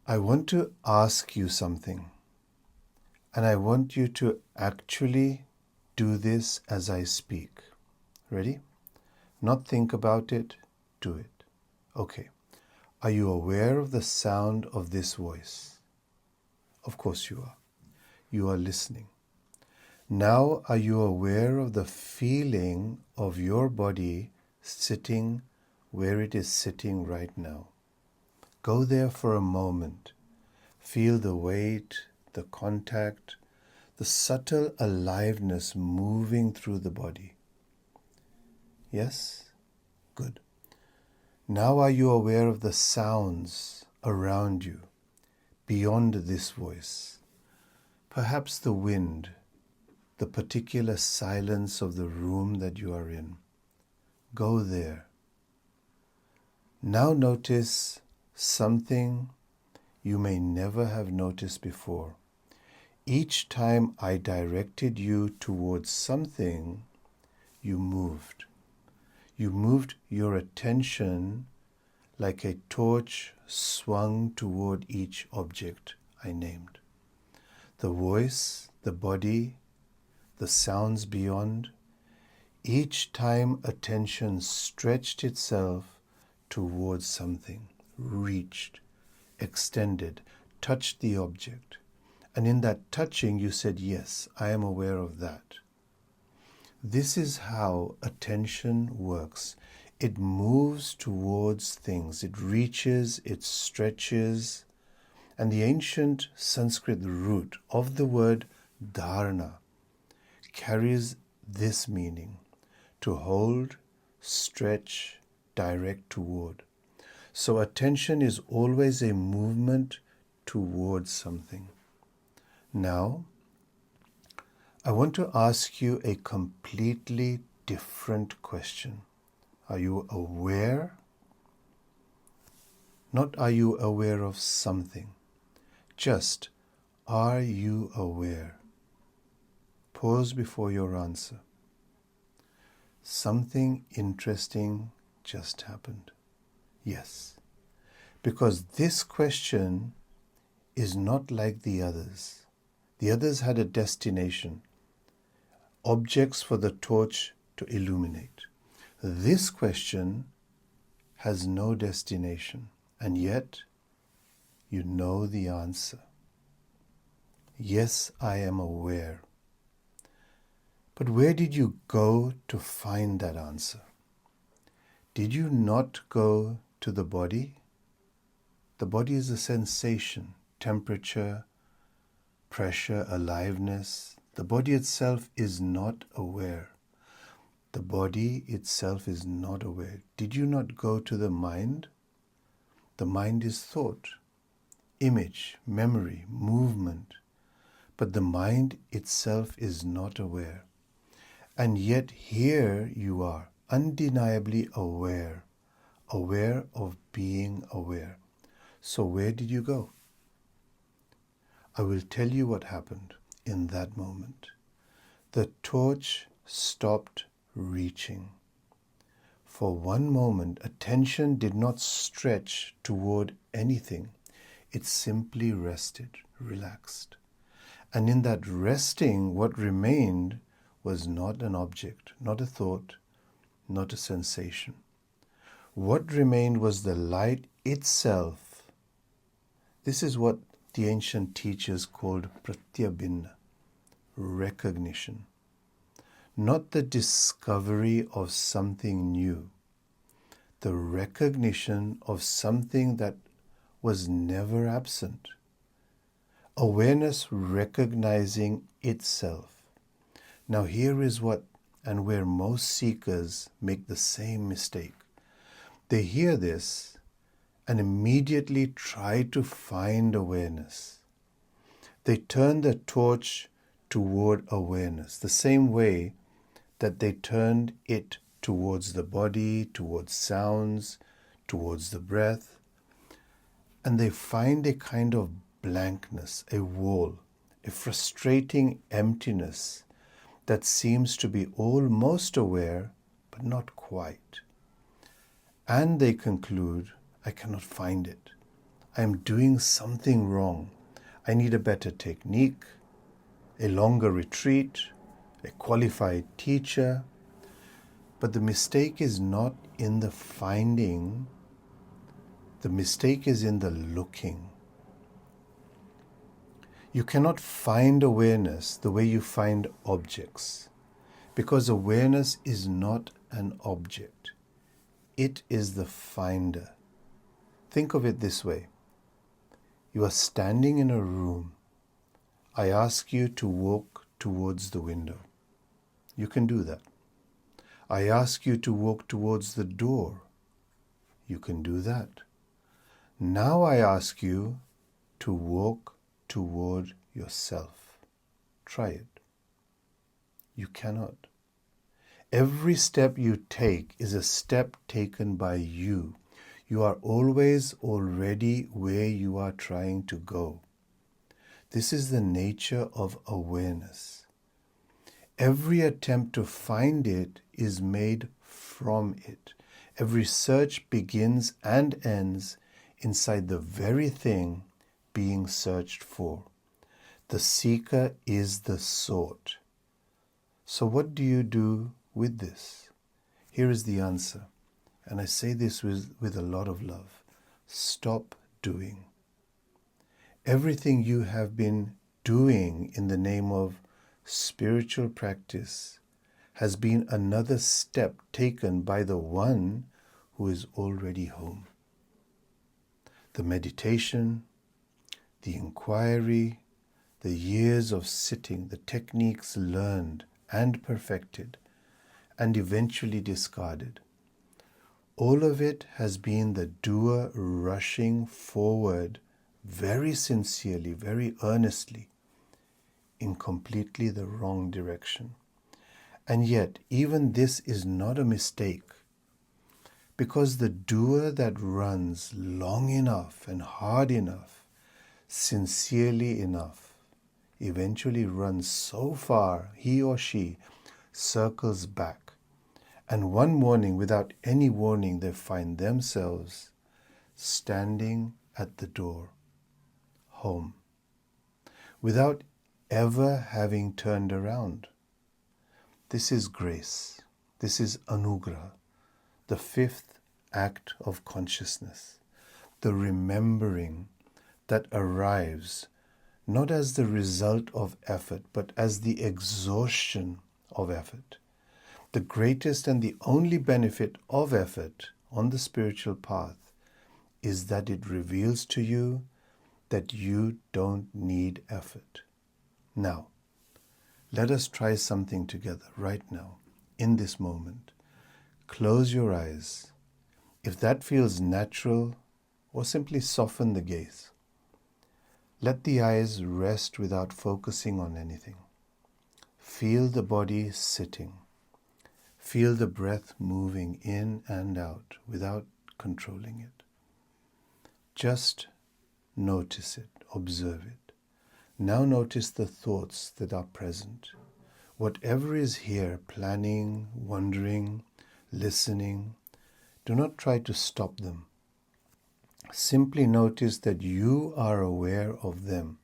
I want to ask you something, and I want you to actually do this as I speak. Ready? Not think about it, do it. Okay. Are you aware of the sound of this voice? Of course you are. You are listening. Now, are you aware of the feeling of your body sitting where it is sitting right now? Go there for a moment. Feel the weight, the contact, the subtle aliveness moving through the body. Yes? Good. Now are you aware of the sounds around you, beyond this voice? Perhaps the wind, the particular silence of the room that you are in. Go there. Now notice something you may never have noticed before. Each time I directed you towards something, you moved. You moved your attention like a torch swung toward each object I named. The voice, the body, the sounds beyond. Each time attention stretched itself towards something, reached, extended, touched the object. And in that touching you said, yes, I am aware of that. This is how attention works. It moves towards things. It reaches, it stretches. And the ancient Sanskrit root of the word dharana carries this meaning: to hold, stretch, direct toward. So attention is always a movement towards something. Now, I want to ask you a completely different question. Are you aware? Not are you aware of something. Just, are you aware? Pause before your answer. Something interesting just happened. Yes, because this question is not like the others. The others had a destination, objects for the torch to illuminate. This question has no destination, and yet you know the answer. Yes, I am aware. But where did you go to find that answer? Did you not go to the body? The body is a sensation, temperature, pressure, aliveness. The body itself is not aware. The body itself is not aware. Did you not go to the mind? The mind is thought, image, memory, movement. But the mind itself is not aware. And yet here you are, undeniably aware, aware of being aware. So where did you go? I will tell you what happened in that moment. The torch stopped reaching. For one moment, attention did not stretch toward anything. It simply rested, relaxed. And in that resting, what remained was not an object, not a thought, not a sensation. What remained was the light itself. This is what the ancient teachers called Pratyabhijna, recognition. Not the discovery of something new, the recognition of something that was never absent. Awareness recognizing itself. Now here is what and where most seekers make the same mistake. They hear this and immediately try to find awareness. They turn the torch toward awareness, the same way that they turned it towards the body, towards sounds, towards the breath. And they find a kind of blankness, a wall, a frustrating emptiness that seems to be almost aware, but not quite. And they conclude, I cannot find it. I'm doing something wrong. I need a better technique, a longer retreat, a qualified teacher. But the mistake is not in the finding, the mistake is in the looking. You cannot find awareness the way you find objects, because awareness is not an object. It is the finder. Think of it this way. You are standing in a room. I ask you to walk towards the window. You can do that. I ask you to walk towards the door. You can do that. Now I ask you to walk toward yourself. Try it. You cannot. Every step you take is a step taken by you. You are always already where you are trying to go. This is the nature of awareness. Every attempt to find it is made from it. Every search begins and ends inside the very thing being searched for. The seeker is the sought. So what do you do with this? Here is the answer. And I say this with a lot of love. Stop doing. Everything you have been doing in the name of spiritual practice has been another step taken by the one who is already home. The meditation, the inquiry, the years of sitting, the techniques learned and perfected, and eventually discarded. All of it has been the doer rushing forward very sincerely, very earnestly, in completely the wrong direction. And yet, even this is not a mistake, because the doer that runs long enough and hard enough, sincerely enough, eventually runs so far, he or she circles back. And one morning, without any warning, they find themselves standing at the door, home, without ever having turned around. This is grace. This is anugraha, the fifth act of consciousness, the remembering that arrives not as the result of effort, but as the exhaustion of effort. The greatest and the only benefit of effort on the spiritual path is that it reveals to you that you don't need effort. Now, let us try something together right now, in this moment. Close your eyes. If that feels natural, or simply soften the gaze. Let the eyes rest without focusing on anything. Feel the body sitting. Feel the breath moving in and out without controlling it. Just notice it, observe it. Now notice the thoughts that are present. Whatever is here, planning, wondering, listening, do not try to stop them. Simply notice that you are aware of them.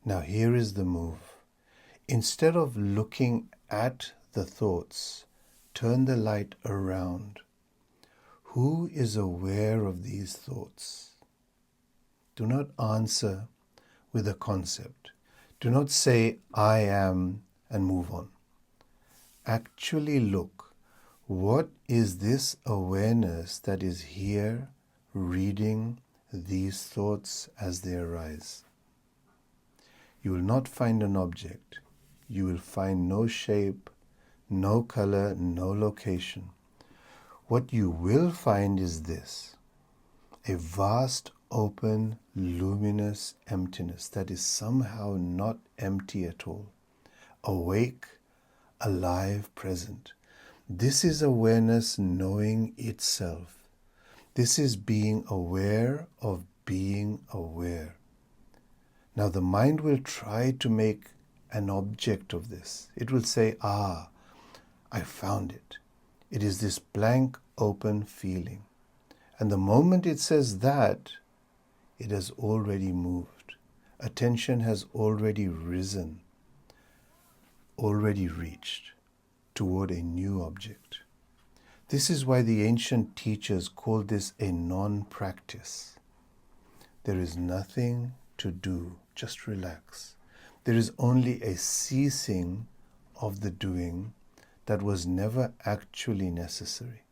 Now here is the move. Instead of looking at the thoughts, turn the light around. Who is aware of these thoughts? Do not answer with a concept. Do not say, I am, and move on. Actually look. What is this awareness that is here reading these thoughts as they arise? You will not find an object. You will find no shape, no color, no location. What you will find is this: a vast, open, luminous emptiness that is somehow not empty at all. Awake, alive, present. This is awareness knowing itself. This is being aware of being aware. Now the mind will try to make an object of this. It will say, I found it. It is this blank, open feeling. And the moment it says that, it has already moved. Attention has already risen, already reached toward a new object. This is why the ancient teachers called this a non-practice. There is nothing to do, just relax. There is only a ceasing of the doing that was never actually necessary.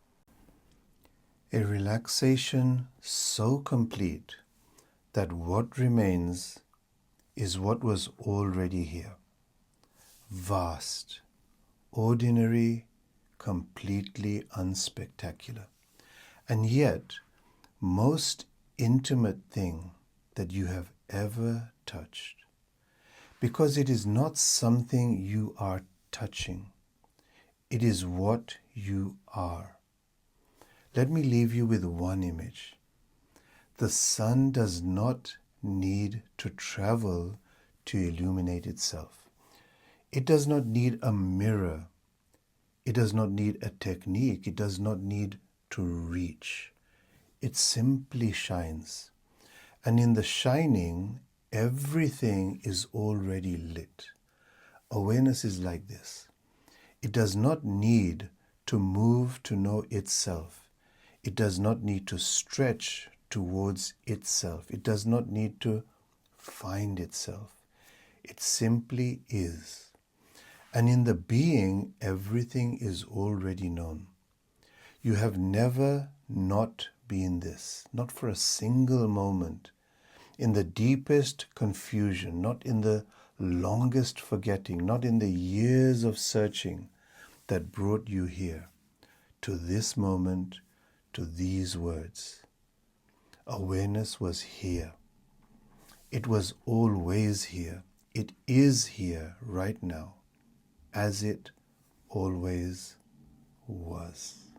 A relaxation so complete that what remains is what was already here. Vast, ordinary, completely unspectacular. And yet, most intimate thing that you have ever touched. Because it is not something you are touching. It is what you are. Let me leave you with one image. The sun does not need to travel to illuminate itself. It does not need a mirror. It does not need a technique. It does not need to reach. It simply shines. And in the shining, everything is already lit. Awareness is like this. It does not need to move to know itself. It does not need to stretch towards itself. It does not need to find itself. It simply is. And in the being, everything is already known. You have never not been this, not for a single moment. In the deepest confusion, not in the longest forgetting, not in the years of searching that brought you here, to this moment, to these words. Awareness was here. It was always here. It is here right now, as it always was.